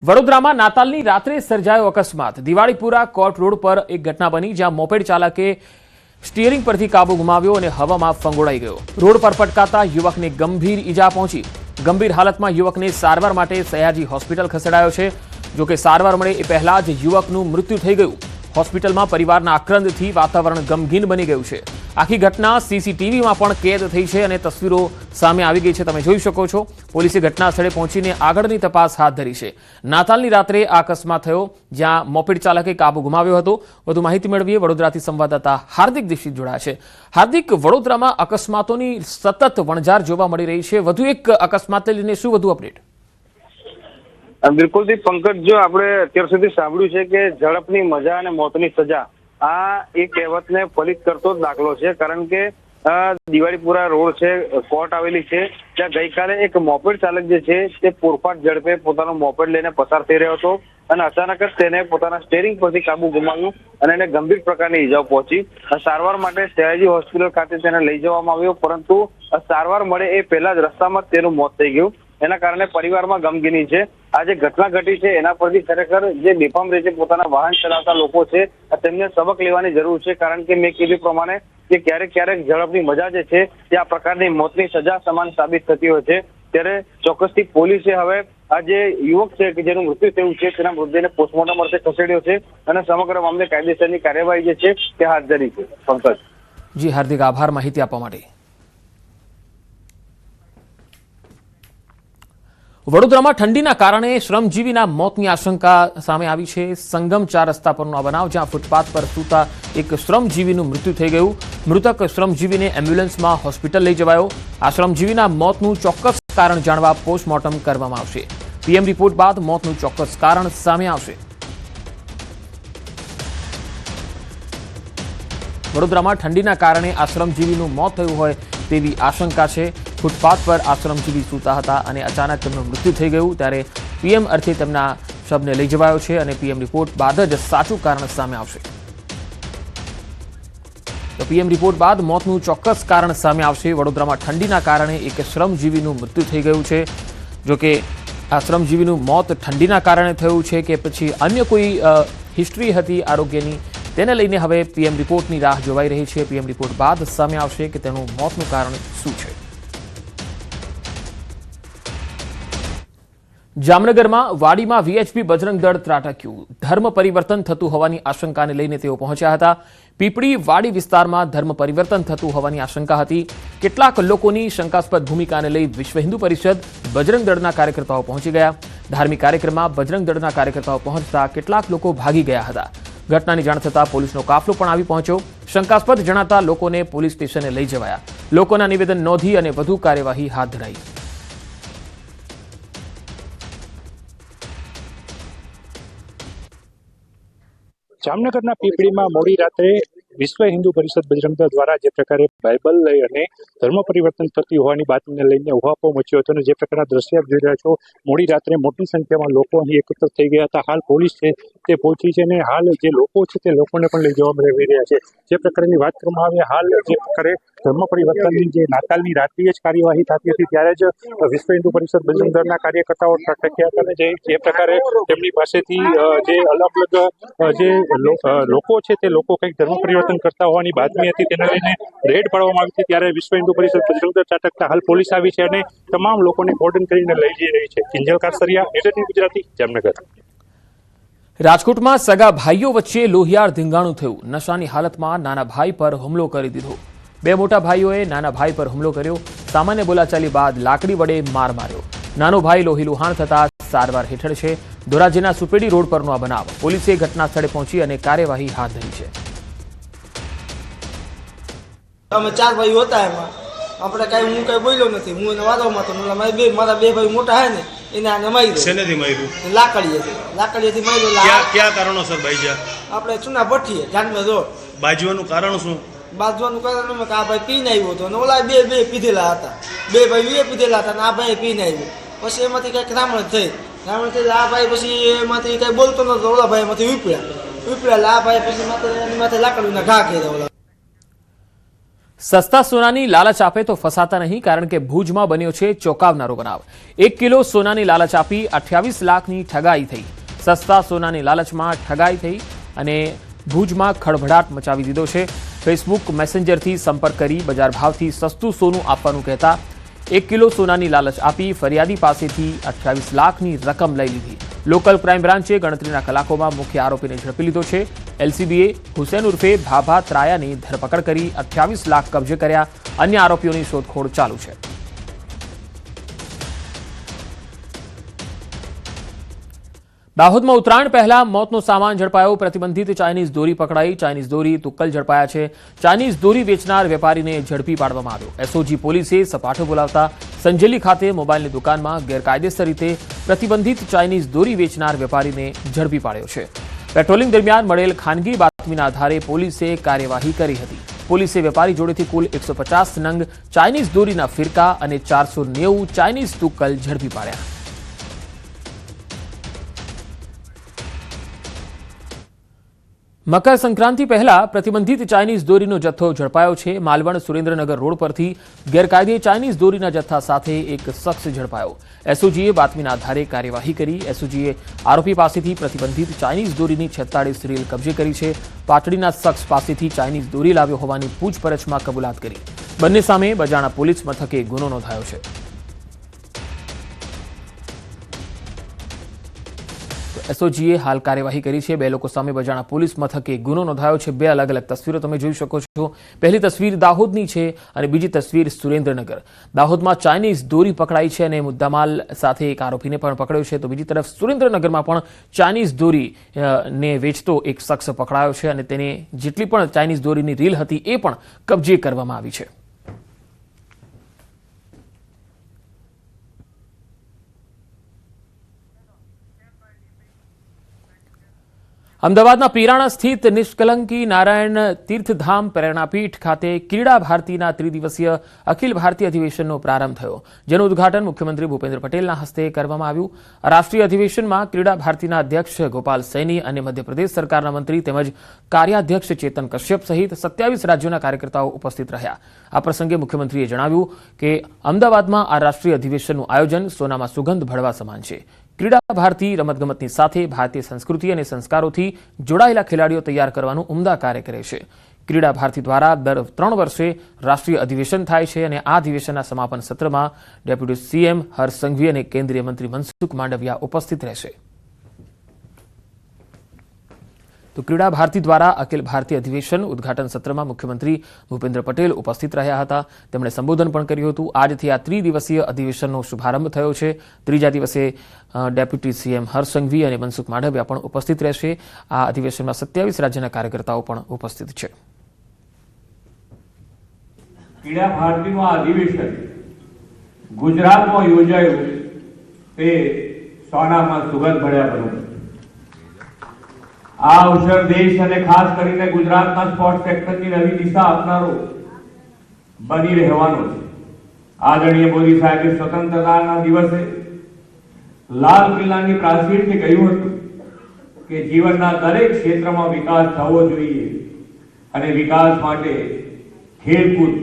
વડોદરામાં નાતાલની રાત્રે સર્જાયો અકસ્માત। દિવાળીપુરા કોર્ટ રોડ પર એક ઘટના બની જ્યાં મોપેડ ચાલકે સ્ટીયરિંગ પરથી કાબુ ગુમાવ્યો અને હવામાં ફંગોળાઈ ગયો। રોડ પર પટકાતા યુવકને ગંભીર ઈજા પહોંચી। ગંભીર હાલતમાં યુવકને સારવાર માટે સયાજી હોસ્પિટલ ખસેડાયો છે। જો કે સારવાર મળે એ પહેલા જ યુવકનું મૃત્યુ થઈ ગયું। હોસ્પિટલમાં પરિવારના આક્રંદથી વાતાવરણ ગમગીન બની ગયું છે। આખી ઘટના સીસીટીવીમાં પણ કેદ થઈ છે અને તસવીરો સામે આવી ગઈ છે। તમે જોઈ શકો છો। પોલીસે ઘટના સ્થળે પહોંચીને આગળની તપાસ હાથ ધરી છે। નાતાલની રાત્રે આ અકસ્માત થયો જ્યાં મોપેડ ચાલકે કાબુ ગુમાવ્યો હતો। વધુ માહિતી મેળવીએ વડોદરાથી સંવાદદાતા હાર્દિક દીક્ષિત જોડાયા છે। હાર્દિક, વડોદરામાં અકસ્માતોની સતત વણઝાર જોવા મળી રહી છે। વધુ એક અકસ્માતને લઈને શું વધુ અપડેટ? બિલકુલ પંકજ, જો આપણે અત્યાર સુધી સાંભળ્યું છે કે ઝડપની મજા અને મોતની સજા આ એ કહેવતને ફલિત કરતો જ દાખલો છે। કારણ કે દિવાળીપુરા રોડ છે, કોર્ટ આવેલી છે, ત્યાં ગઈકાલે એક મોપેડ ચાલક જે છે તે પૂરપાટ ઝડપે પોતાનો મોપેડ લઈને પસાર થઈ રહ્યો હતો અને અચાનક જ તેને પોતાના સ્ટીયરિંગ પરથી કાબુ ગુમાવ્યું અને એને ગંભીર પ્રકારની ઈજાઓ પહોંચી। સારવાર માટે સયાજી હોસ્પિટલ ખાતે તેને લઈ જવામાં આવ્યો, પરંતુ સારવાર મળે એ પહેલા જ રસ્તામાં જ તેનું મોત થઈ ગયું। એના કારણે પરિવારમાં ગમગીની છે। આ જે ઘટના ઘટી છે એના પરથી ખરેખર જે બેફામ રીતે પોતાના વાહન ચલાવતા લોકો છે તેમને સબક લેવાની જરૂર છે। કારણ કે મેં કીધું પ્રમાણે કે ક્યારેક ક્યારેક ઝડપની મજા જે છે તે આ પ્રકારની મોતની સજા સમાન સાબિત થતી હોય છે। ત્યારે ચોક્કસથી પોલીસે હવે આ જે યુવક છે કે જેનું મૃત્યુ થયું છે તેના મૃતદેહને પોસ્ટમોર્ટમ અર્થે ખસેડ્યો છે અને સમગ્ર મામલે કાયદેસરની કાર્યવાહી જે છે તે હાથ ધરી છે। પંકજ જી હાર્દિક, આભાર માહિતી આપવા માટે। વડોદરામાં ઠંડીના કારણે શ્રમજીવીના મોતની આશંકા સામે આવી છે। સંગમ 4 રસ્તા પરનો આ બનાવ જ્યાં ફૂટપાથ પર સૂતા એક શ્રમજીવીનું મૃત્યુ થઈ ગયું। મૃતક શ્રમજીવીને એમ્બ્યુલન્સમાં હોસ્પિટલ લઈ જવાયો। આ શ્રમજીવીના મોતનું ચોક્કસ કારણ જાણવા પોસ્ટમોર્ટમ કરવામાં આવશે। પીએમ રિપોર્ટ બાદ મોતનું ચોક્કસ કારણ સામે આવશે। વડોદરામાં ઠંડીના કારણે આ શ્રમજીવીનું મોત થયું હોય તેવી આશંકા છે। ફૂટપાથ પર આ શ્રમજીવી સૂતા હતા અને અચાનક તેમનું મૃત્યુ થઈ ગયું। ત્યારે પીએમ અર્થે તેમના શબને લઈ જવાયો છે અને પીએમ રિપોર્ટ બાદ જ સાચું કારણ સામે આવશે। તો પીએમ રિપોર્ટ બાદ મોતનું ચોક્કસ કારણ સામે આવશે। વડોદરામાં ઠંડીના કારણે એક શ્રમજીવીનું મૃત્યુ થઈ ગયું છે। જો કે આ શ્રમજીવીનું મોત ઠંડીના કારણે થયું છે કે પછી અન્ય કોઈ હિસ્ટ્રી હતી આરોગ્યની, તેને લઈને હવે પીએમ રિપોર્ટની રાહ જોવાઈ રહી છે। પીએમ રિપોર્ટ બાદ સામે આવશે કે તેનું મોતનું કારણ શું છે। જામનગરમાં વાડીમાં વીએચપી બજરંગ દળ ત્રાટક્યું। ધર્મ પરિવર્તન થતું હોવાની આશંકાને લઈને તેઓ પહોંચ્યા હતા। પીપળી વાડી વિસ્તારમાં ધર્મ પરિવર્તન થતું હોવાની આશંકા હતી। કેટલાક લોકોની શંકાસ્પદ ભૂમિકાને લઈ વિશ્વ હિન્દુ પરિષદ બજરંગ દળના કાર્યકર્તાઓ પહોંચી ગયા। ધાર્મિક કાર્યક્રમમાં બજરંગ દળના કાર્યકર્તાઓ પહોંચતા કેટલાક લોકો ભાગી ગયા હતા। ઘટનાની જાણ થતાં પોલીસનો કાફલો પણ આવી પહોંચ્યો। શંકાસ્પદ જણાતા લોકોને પોલીસ સ્ટેશને લઈ જવાયા। લોકોના નિવેદન નોંધી અને વધુ કાર્યવાહી હાથ ધરાઈ। જામનગરના પીપળીમાં મોડી રાત્રે વિશ્વ હિન્દુ પરિષદ બજરંગ દળ દ્વારા જે પ્રકારે બાઇબલ લઈ અને ધર્મ પરિવર્તન થતી હોવાની બાતમીને લઈને ઉહાપો મચ્યો હતો અને જે પ્રકારના દ્રશ્ય આપ જોઈ રહ્યા છો, મોડી રાત્રે મોટી સંખ્યામાં લોકો અહીં એકત્ર થઈ ગયા હતા। હાલ પોલીસ છે તે પહોંચી છે અને હાલ જે લોકો છે તે લોકોને પણ લઈ જવામાં આવી રહ્યા છે। જે પ્રકારની વાત કરવામાં આવે, હાલ જે પ્રકારે ધર્મ પરિવર્તનની જે નાતાલની રાત્રિએ જ કાર્યવાહી થતી હતી ત્યારે જ વિશ્વ હિન્દુ પરિષદ બજરંગ દળના કાર્યકર્તાઓ ત્રાટક્યા હતા અને જે પ્રકારે તેમની પાસેથી જે અલગ અલગ જે લોકો છે તે લોકો કંઈક ધર્મ પરિવર્તન કરતા હોવાની બાતમી હતી, તેને લઈને રેડ પાડવામાં આવી હતી। ત્યારે વિશ્વ હિન્દુ પરિષદ બજરંગ દળ ત્રાટકતા હાલ પોલીસ આવી છે અને તમામ લોકોને કોર્ડન કરીને લઈ જઈ રહી છે। કિંજલ કાસરિયા, એટીએન ગુજરાતી, જામનગર। રાજકોટમાં સગા ભાઈઓ વચ્ચે લોહિયાળ ધીંગાણું થયું। નશાની હાલતમાં નાના ભાઈ પર હુમલો કરી દીધો। બે મોટા ભાઈઓએ નાના ભાઈ પર હુમલો કર્યો। સામાન્ય બોલાચાલી બાદ લાકડી વડે માર માર્યો। નાનો ભાઈ લોહીલુહાણ થતા સારવાર હેઠળ છે। ધોરાજીના સુપેડી રોડ પરનો આ બનાવ। પોલીસે ઘટના સ્થળે પહોંચી અને કાર્યવાહી હાથ ધરી છે। અમે 4 ભાઈઓ હતા, એમાં આપણે કાંઈ હું કાંઈ બોલ્યો નથી। હું એને વાદોમાં હતો, મારા બે ભાઈ મોટા હે ને એને આને માર્યો। શેનેથી માર્યું? લાકડીએથી માર્યો। ક્યાં કારણોસર બાઈજા? આપણે ચૂના ભઠ્ઠીએ જાનમે રોડ। બાજવાનું કારણ શું? બાજવાનું કારણ કે આ ભાઈ પીને આવ્યો હતો અને ઓલા બે પીધેલા હતા। બે ભાઈ પીધેલા હતા અને આ ભાઈ પીને આવ્યો। પછી એમાંથી કંઈક રામણ થઈ આ ભાઈ પછી એમાંથી કંઈ બોલતો નતો, ઓલા ભાઈ એમાંથી ઉપડ્યા આ ભાઈ પછી એની માથે લાકડીના ઘા કર્યા। સસ્તા સોનાની લાલચ આપે તો ફસાતા નહીં, કારણ કે ભુજમાં બન્યો છે ચોંકાવનારો બનાવ। 1 કિલો સોનાની લાલચ આપી 28 લાખની ઠગાઈ થઈ। સસ્તા સોનાની લાલચમાં ઠગાઈ થઈ અને ભુજમાં ખળભળાટ મચાવી દીધો છે। ફેસબુક મેસેન્જરથી સંપર્ક કરી બજાર ભાવથી સસ્તું સોનું આપવાનું કહેતા 1 કિલો સોનાની લાલચ આપી ફરિયાદી પાસેથી 28 લાખની રકમ લઈ લીધી। લોકલ ક્રાઇમ બ્રાન્ચે ગણતરીના કલાકોમાં મુખ્ય આરોપીને ઝડપી લીધો છે। એલસીબીએ હુસૈન ઉર્ફે ભાભા ત્રાયાની ધરપકડ કરી 28 લાખ કબજે કર્યા। અન્ય આરોપીઓની શોધખોળ ચાલુ છે। દાહોદમાં ઉત્તરાયણ પહેલા મોતનો સામાન ઝડપાયો। પ્રતિબંધિત ચાઇનીઝ દોરી પકડાઈ। ચાઇનીઝ દોરી તુક્કલ ઝડપાયા છે। ચાઇનીઝ દોરી વેચનાર વેપારીને ઝડપી પાડવામાં આવ્યો। એસઓજી પોલીસે સપાટો બોલાવતા સંજેલી ખાતે મોબાઈલની દુકાનમાં ગેરકાયદેસર રીતે પ્રતિબંધિત ચાઇનીઝ દોરી વેચનાર વેપારીને ઝડપી પાડ્યો છે। પેટ્રોલિંગ દરમિયાન મળેલ ખાનગી બાતમીના આધારે પોલીસે કાર્યવાહી કરી હતી। પોલીસે વેપારી જોડેથી કુલ 150 નંગ ચાઇનીઝ દોરીના ફિરકા અને 490 ચાઇનીઝ તુક્કલ ઝડપી પાડ્યા। મકર સંક્રાંતિ પહેલા પ્રતિબંધિત ચાઇનીઝ દોરીનો જથ્થો ઝડપાયો છે। માલવણ સુરેન્દ્રનગર રોડ પરથી ગેરકાયદે ચાઇનીઝ દોરીના જથ્થા સાથે એક શખ્સ ઝડપાયો। એસઓજીએ બાતમીના આધારે કાર્યવાહી કરી। એસઓજીએ આરોપી પાસેથી પ્રતિબંધિત ચાઇનીઝ દોરીની 46 રીલ કબજે કરી છે। પાટડીના શખ્સ પાસેથી ચાઇનીઝ દોરી લાવ્યો હોવાની પૂછપરછમાં કબૂલાત કરી। બંને સામે બજાણા પોલીસ મથકે ગુનો નોંધાયો છે। એસઓજીએ હાલ કાર્યવાહી કરી છે। 2 લોકો સામે બજાણા પોલીસ મથકે ગુનો નોંધાયો છે। 2 અલગ અલગ તસવીરો તમે જોઈ શકો છો। પહેલી તસવીર દાહોદની છે અને બીજી તસવીર સુરેન્દ્રનગર। દાહોદમાં ચાઇનીઝ દોરી પકડાઈ છે અને મુદ્દામાલ સાથે એક આરોપીને પણ પકડ્યો છે, તો બીજી તરફ સુરેન્દ્રનગરમાં પણ ચાઇનીઝ દોરી ને વેચતો એક શખ્સ પકડાયો છે અને તેને જેટલી પણ ચાઇનીઝ દોરીની રીલ હતી એ પણ કબજે કરવામાં આવી છે। અમદાવાદના પીરાણા સ્થિત નિષ્કલંકી નારાયણ તીર્થધામ પ્રેરણાપીઠ ખાતે ક્રીડા ભારતીના ત્રિદિવસીય અખિલ ભારતીય અધિવેશનનો પ્રારંભ થયો, જેનું ઉદ્ઘાટન મુખ્યમંત્રી ભૂપેન્દ્ર પટેલના હસ્તે કરવામાં આવ્યું। રાષ્ટ્રીય અધિવેશનમાં ક્રીડા ભારતીના અધ્યક્ષ ગોપાલ સૈની અને મધ્યપ્રદેશ સરકારના મંત્રી તેમજ કાર્યાધ્યક્ષ ચેતન કશ્યપ સહિત 27 રાજ્યોના કાર્યકર્તાઓ ઉપસ્થિત રહ્યા। આ પ્રસંગે મુખ્યમંત્રીએ જણાવ્યું કે અમદાવાદમાં આ રાષ્ટ્રીય અધિવેશનનું આયોજન સોનામાં સુગંધ ભળવા સમાન છે। ક્રીડા ભારતી રમતગમતની સાથે ભારતીય સંસ્કૃતિ અને સંસ્કારોથી જોડાયેલા ખેલાડીઓ તૈયાર કરવાનું ઉમદા કાર્ય કરે છે। ક્રીડા ભારતી દ્વારા દર 3 વર્ષે રાષ્ટ્રીય અધિવેશન થાય છે અને આ અધિવેશનના સમાપન સત્રમાં ડેપ્યુટી સીએમ હર્ષ સંઘવી અને કેન્દ્રીય મંત્રી મનસુખ માંડવિયા ઉપસ્થિત રહેશે। તો ક્રીડા ભારતી દ્વારા અખિલ ભારતીય અધિવેશન ઉદ્ઘાટન સત્રમાં મુખ્યમંત્રી ભૂપેન્દ્ર પટેલ ઉપસ્થિત રહ્યા હતા। તેમણે સંબોધન પણ કર્યું હતું। આજથી આ ત્રિદિવસીય અધિવેશનનો શુભારંભ થયો છે। ત્રીજા દિવસે ડેપ્યુટી સીએમ હર્ષ સંઘવી અને મનસુખ માંડવિયા પણ ઉપસ્થિત રહેશે। આ અધિવેશનમાં 27 રાજ્યના કાર્યકર્તાઓ પણ ઉપસ્થિત છે। ક્રીડા ભારતીનું આ અધિવેશન ગુજરાતમાં યોજાયું તે સોનામાં સુગંધ ભળ્યા બન્યું। આ અવસર દેશ અને ખાસ કરીને ગુજરાતના સ્પોર્ટ્સ સેક્ટરની નવી દિશા આપનારો બની રહેવાનો છે। આદરણીય મોદી સાહેબે સ્વતંત્રતાના દિવસે લાલ કિલ્લાની પ્રાચીરથી કહ્યું હતું કે જીવનના દરેક ક્ષેત્રમાં વિકાસ થવો જોઈએ અને વિકાસ માટે ખેલકૂદ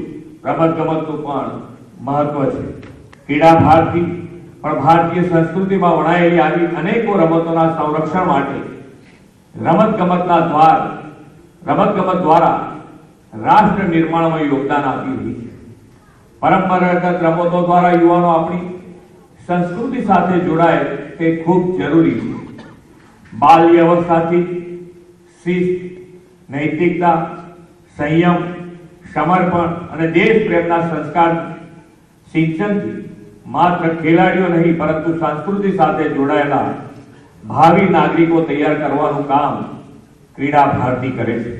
રમતગમતનું પણ મહત્વ છે। ક્રીડા ભારતી પણ ભારતીય સંસ્કૃતિમાં વણાયેલી આવી અનેકો રમતોના સંરક્ષણ માટે રમતગમત દ્વારા રાષ્ટ્ર નિર્માણમાં યોગદાન આપી રહી છે। પરંપરાગત રમતો દ્વારા યુવાનો આપણી સંસ્કૃતિ સાથે જોડાય તે ખૂબ જરૂરી છે। બાલ્ય અવસ્થાથી શિસ્ત, નૈતિકતા, સંયમ, સમર્પણ અને દેશ પ્રેમના સંસ્કાર શિક્ષણથી માત્ર ખેલાડીઓ નહીં પરંતુ સંસ્કૃતિ સાથે જોડાયેલા ભાવિ નાગરિકો તૈયાર કરવાનું કામ ક્રીડા ભારતી કરે છે।